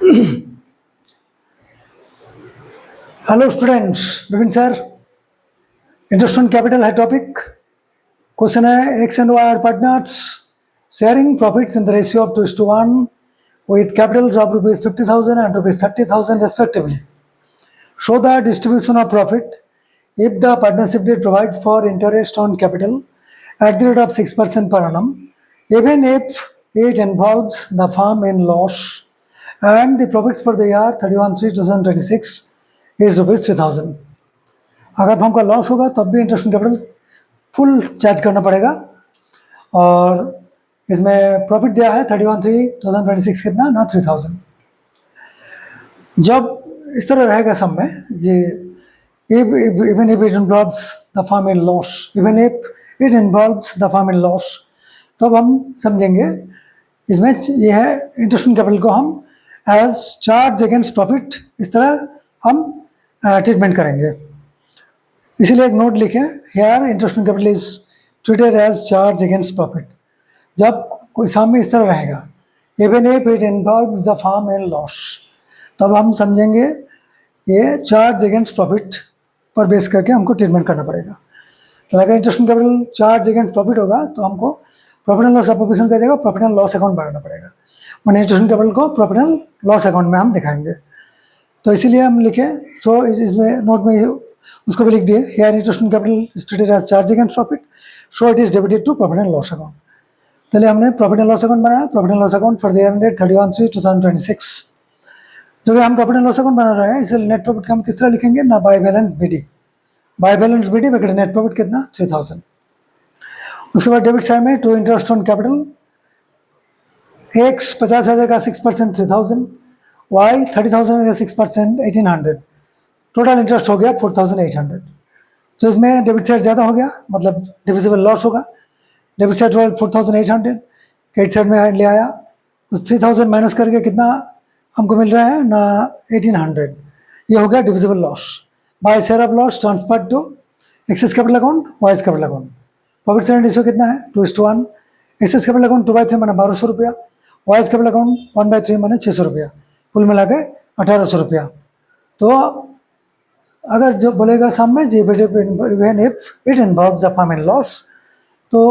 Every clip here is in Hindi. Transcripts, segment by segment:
Hello students, Vipin sir. Interest on capital है टॉपिक। क्वेश्चन है X and Y are partners sharing profits in the ratio of 2:1 with capitals of rupees 50,000 and rupees 30,000 respectively. Show the distribution of profit if the partnership deed provides for interest on capital at the rate of 6% per annum, even if it involves the firm in loss and the profits for the year 31/3/2026 is rupees 3,000. अगर फर्म का लॉस होगा तब भी interest on capital full charge करना पड़ेगा। और इसमें प्रॉफिट दिया है 31/3/2026 कितना ना 3,000। जब इस तरह रहेगा सब में जी even if it involves the firm in loss, even if it involves the firm in loss, तब हम समझेंगे इसमें ये है इंटरेस्ट ऑन कैपिटल को हम एज चार्ज अगेंस्ट प्रॉफिट इस तरह हम ट्रीटमेंट करेंगे। इसीलिए एक नोट लिखें, here interest on capital is treated as charge against profit. जब कोई सामने इस तरह रहेगा even if it involves the firm in loss, तब हम समझेंगे ये चार्ज अगेंस्ट प्रॉफिट पर बेस करके हमको ट्रीटमेंट करना पड़ेगा। तो अगर interest on capital charge against profit होगा तो हमको प्रॉफिट एंड लॉस एप्लीकेशन कर देगा, प्रॉफिट एंड लॉस अकाउंट बनाना पड़ेगा। मैंने इंटरेस्ट ऑन कैपिटल को प्रॉफिट एंड लॉस अकाउंट में हम दिखाएंगे। तो इसीलिए हम लिखे, सो इसमें नोट में उसको भी लिख दिए, here interest on capital is treated as charge against profit, so it is debited to profit and loss account. चलिए हमने प्रॉफिट एंड लॉस अकाउंट बनाया, profit and loss account for the year ended 31/3/2026। जो कि हम प्रॉफिट एंड लॉस अकाउंट बना रहे हैं, इसलिए नेट प्रॉफिट का हम किस तरह लिखेंगे ना by balance BD. By balance BD बगैर नेट प्रॉफिट कितना 3,000। उसके बाद डेबिट साइड में to interest on capital, X 50,000 का 6% 3,000, वाई 30,000 का 6% 1,800, टोटल इंटरेस्ट हो गया 4,800। तो इसमें डेबिट साइड ज़्यादा हो गया, मतलब डिविजिबल लॉस होगा। Debit side total 4,800, credit side में ले आया, उस 3,000 माइनस करके कितना हमको मिल रहा है ना 1,800। ये हो गया divisible loss. By share of loss transfer to X's capital account, Y's capital account. Profit share ratio कितना है 2:1। एक्सेस कैपिटल अकाउंट 2/3 माना 1,200 रुपया, वाइस कैपिटल अकाउंट 1/3 माने 600 रुपया, कुल मिला के 1,800 रुपया। तो अगर जो बोलेगा सामने जी even if it involves the firm in loss, तो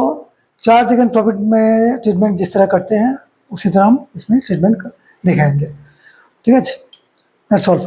चार्ज अगेंस्ट प्रॉफिट में ट्रीटमेंट जिस तरह करते हैं उसी तरह हम इसमें ट्रीटमेंट दिखाएंगे। ठीक है, दैट्स ऑल।